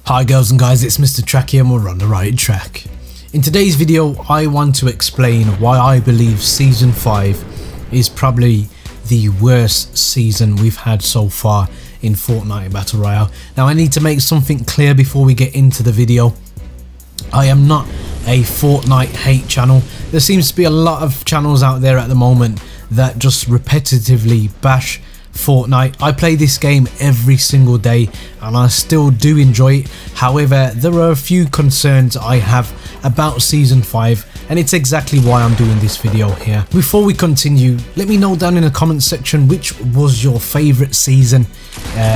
Hi girls and guys, it's Mr. Track here and we're on the right track. In today's video I want to explain why I believe Season 5 is probably the worst season we've had so far in Fortnite Battle Royale. Now I need to make something clear before we get into the video. I am not a Fortnite hate channel. There seems to be a lot of channels out there at the moment that just repetitively bash Fortnite. I play this game every single day and I still do enjoy it. However, there are a few concerns I have about Season 5 and it's exactly why I'm doing this video here. Before we continue, let me know down in the comment section which was your favourite season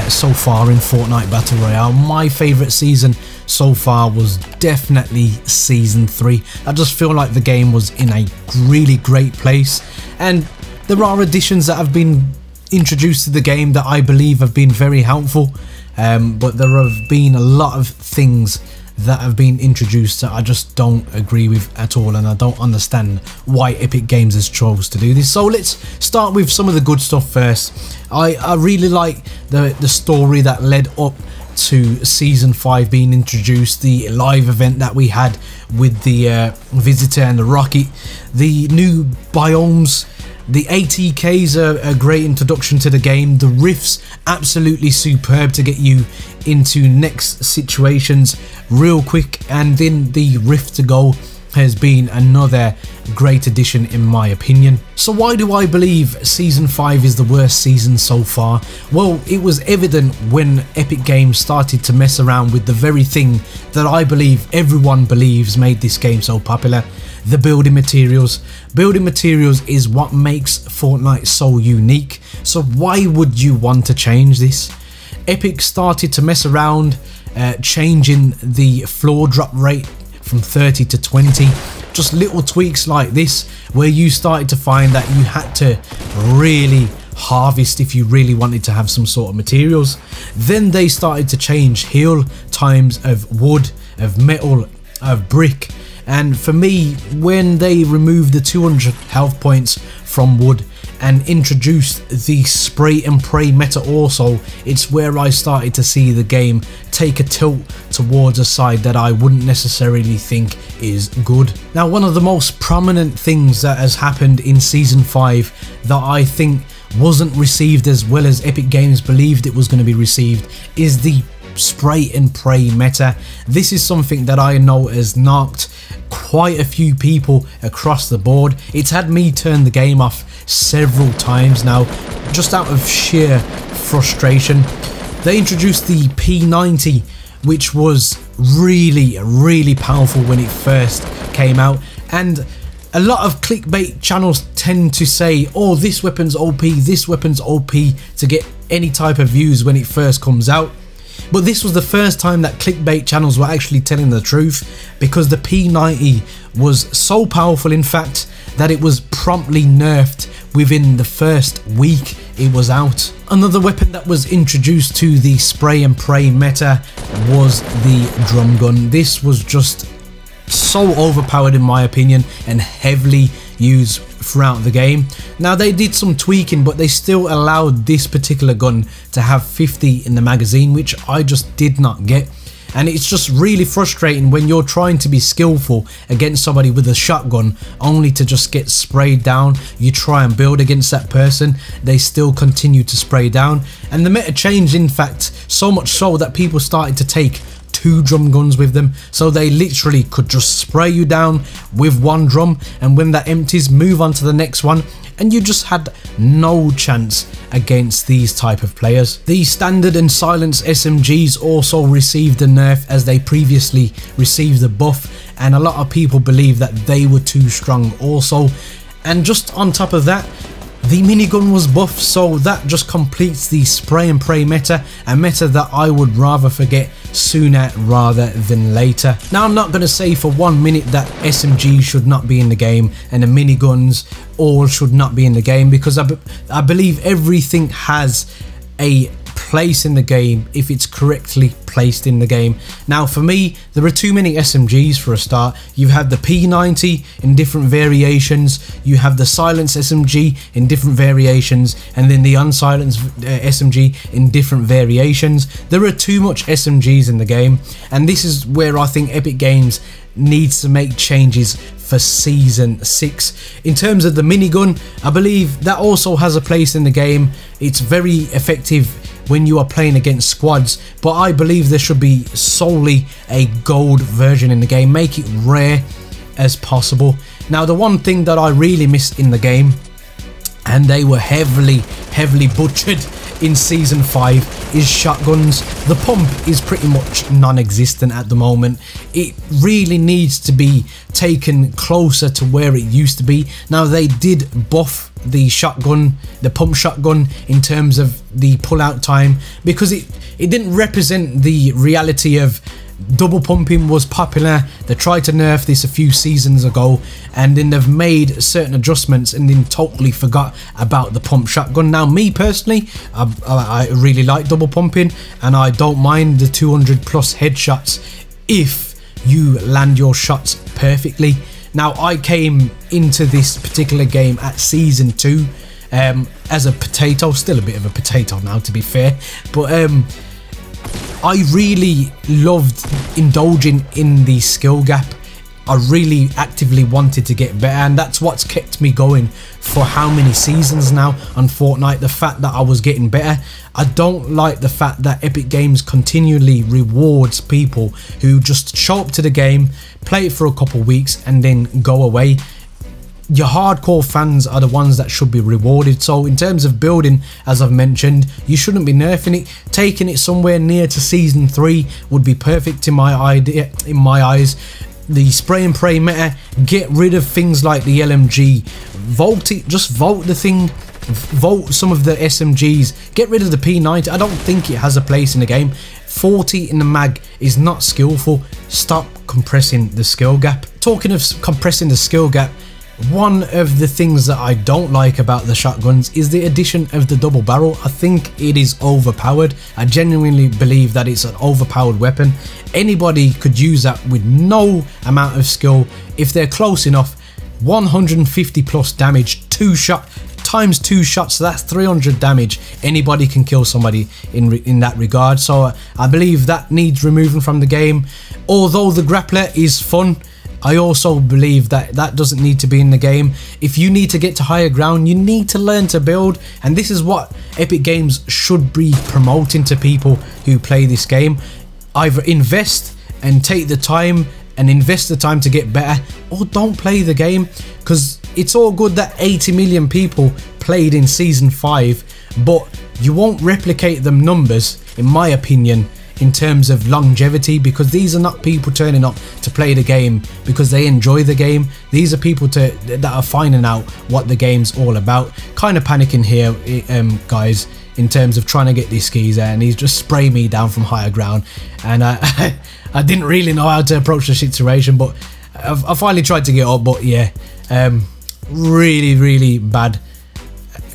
so far in Fortnite Battle Royale. My favourite season so far was definitely Season 3. I just feel like the game was in a really great place and there are additions that have been introduced to the game that I believe have been very helpful, but there have been a lot of things that have been introduced that I just don't agree with at all, and I don't understand why Epic Games has chose to do this. So let's start with some of the good stuff first. I really like the story that led up to Season 5 being introduced, the live event that we had with the Visitor and the Rocket, the new biomes. The ATKs are a great introduction to the game. The rifts, absolutely superb to get you into next situations real quick. And then the rift to go has been another great addition in my opinion. So why do I believe Season 5 is the worst season so far? Well, it was evident when Epic Games started to mess around with the very thing that I believe everyone believes made this game so popular: the building materials. Building materials is what makes Fortnite so unique. So why would you want to change this? Epic started to mess around, changing the floor drop rate from 30 to 20. Just little tweaks like this where you started to find that you had to really harvest if you really wanted to have some sort of materials. Then they started to change heal times of wood, of metal, of brick. And for me, when they removed the 200 health points from wood and introduced the spray and pray meta also, it's where I started to see the game take a tilt towards a side that I wouldn't necessarily think is good. Now, one of the most prominent things that has happened in Season 5 that I think wasn't received as well as Epic Games believed it was going to be received is the spray and pray meta. This is something that I know has knocked quite a few people across the board. It's had me turn the game off several times now, just out of sheer frustration. They introduced the P90, which was really powerful when it first came out, and a lot of clickbait channels tend to say, oh, this weapon's OP, this weapon's OP, to get any type of views when it first comes out. But this was the first time that clickbait channels were actually telling the truth, because the P90 was so powerful, in fact, that it was promptly nerfed within the first week it was out. Another weapon that was introduced to the spray and pray meta was the drum gun. This was just so overpowered in my opinion and heavily used throughout the game. Now, they did some tweaking, but they still allowed this particular gun to have 50 in the magazine, which I just did not get. And it's just really frustrating when you're trying to be skillful against somebody with a shotgun only to just get sprayed down. You try and build against that person, they still continue to spray down. And the meta changed, in fact, so much so that people started to take 2 drum guns with them, so they literally could just spray you down with 1 drum, and when that empties, move on to the next one, and you just had no chance against these type of players. The standard and silenced SMGs also received a nerf, as they previously received a buff, and a lot of people believe that they were too strong also. And just on top of that, the minigun was buffed, so that just completes the spray and pray meta, a meta that I would rather forget sooner rather than later. Now, I'm not going to say for 1 minute that SMG should not be in the game and the miniguns all should not be in the game, because I believe everything has a place in the game if it's correctly placed in the game. Now for me, there are too many SMGs for a start. You have the P90 in different variations, you have the silenced SMG in different variations, and then the unsilenced SMG in different variations. There are too much SMGs in the game, and this is where I think Epic Games needs to make changes for Season 6. In terms of the minigun, I believe that also has a place in the game. It's very effective when you are playing against squads, but I believe there should be solely a gold version in the game. Make it rare as possible. Now the one thing that I really missed in the game, and they were heavily butchered in Season 5, is shotguns. The pump is pretty much non-existent at the moment. It really needs to be taken closer to where it used to be. Now they did buff the shotgun, the pump shotgun, in terms of the pull-out time, because it didn't represent the reality of double pumping was popular. They tried to nerf this a few seasons ago, and then they've made certain adjustments and then totally forgot about the pump shotgun. Now me personally, I really like double pumping, and I don't mind the 200 plus headshots if you land your shots perfectly. Now I came into this particular game at Season 2 as a potato, still a bit of a potato now to be fair, but I really loved indulging in the skill gap. I really actively wanted to get better, and that's what's kept me going for how many seasons now on Fortnite. The fact that I was getting better. I don't like the fact that Epic Games continually rewards people who just show up to the game, play it for a couple weeks and then go away. Your hardcore fans are the ones that should be rewarded. So in terms of building, as I've mentioned, you shouldn't be nerfing it. Taking it somewhere near to Season 3 would be perfect in my eyes. The spray and pray meta, get rid of things like the LMG, vote it, just vote the thing, vote some of the SMGs, get rid of the P90. I don't think it has a place in the game. 40 in the mag is not skillful. Stop compressing the skill gap. Talking of compressing the skill gap, one of the things that I don't like about the shotguns is the addition of the double barrel. I think it is overpowered. I genuinely believe that it's an overpowered weapon. Anybody could use that with no amount of skill if they're close enough. 150 plus damage, times 2 shots, so that's 300 damage. Anybody can kill somebody in that regard. So I believe that needs removing from the game. Although the grappler is fun, I also believe that that doesn't need to be in the game. If you need to get to higher ground, you need to learn to build, and this is what Epic Games should be promoting to people who play this game. Either invest and take the time and invest the time to get better, or don't play the game, because it's all good that 80 million people played in Season 5, but you won't replicate them numbers, in my opinion, in terms of longevity, because these are not people turning up to play the game because they enjoy the game. These are people that are finding out what the game's all about. Kind of panicking here, guys, in terms of trying to get these skis, and he's just spraying me down from higher ground, and I didn't really know how to approach the situation, but I finally tried to get up. But yeah, really bad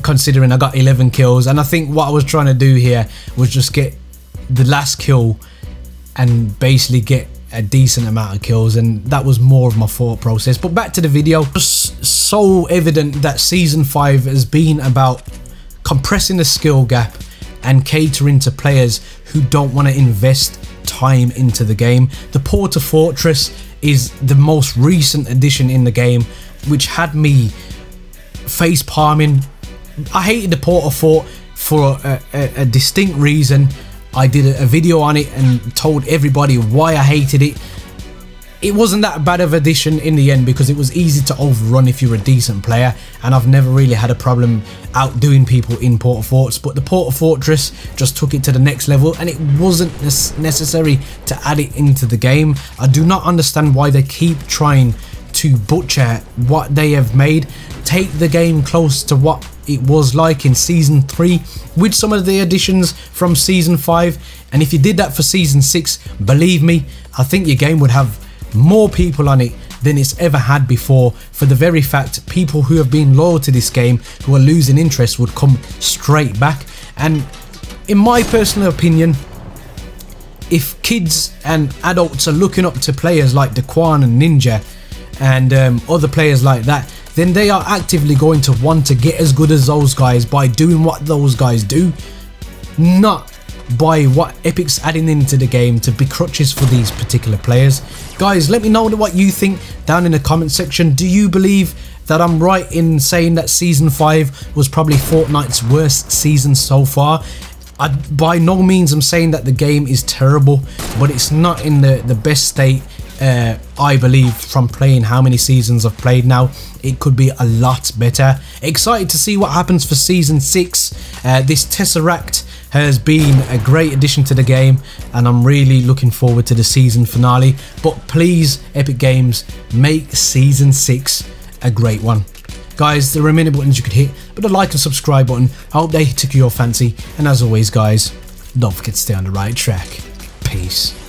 considering I got 11 kills, and I think what I was trying to do here was just get the last kill and basically get a decent amount of kills, and that was more of my thought process. But back to the video, just so evident that Season 5 has been about compressing the skill gap and catering to players who don't want to invest time into the game. The Porter Fortress is the most recent addition in the game, which had me face palming. I hated the Porter Fort for a distinct reason. I did a video on it and told everybody why I hated it. It wasn't that bad of an addition in the end, because it was easy to overrun if you're a decent player, and I've never really had a problem outdoing people in Porter Forts. But the Porter Fortress just took it to the next level, and it wasn't necessary to add it into the game. I do not understand why they keep trying to butcher what they have made. Take the game close to what it was like in Season 3 with some of the additions from Season 5, and if you did that for Season 6, believe me, I think your game would have more people on it than it's ever had before, for the very fact people who have been loyal to this game, who are losing interest, would come straight back. And in my personal opinion, if kids and adults are looking up to players like Daquan and Ninja and other players like that, then they are actively going to want to get as good as those guys by doing what those guys do, not by what Epic's adding into the game to be crutches for these particular players. Guys, let me know what you think down in the comment section. Do you believe that I'm right in saying that Season 5 was probably Fortnite's worst season so far? By no means I'm saying that the game is terrible, but it's not in the best state, I believe, from playing how many seasons I've played now. It could be a lot better. Excited to see what happens for Season 6. This Tesseract has been a great addition to the game, and I'm really looking forward to the season finale. But please, Epic Games, make Season 6 a great one. Guys, there are many buttons you could hit, but the like and subscribe button, I hope they took your fancy. And as always guys, don't forget to stay on the right track. Peace.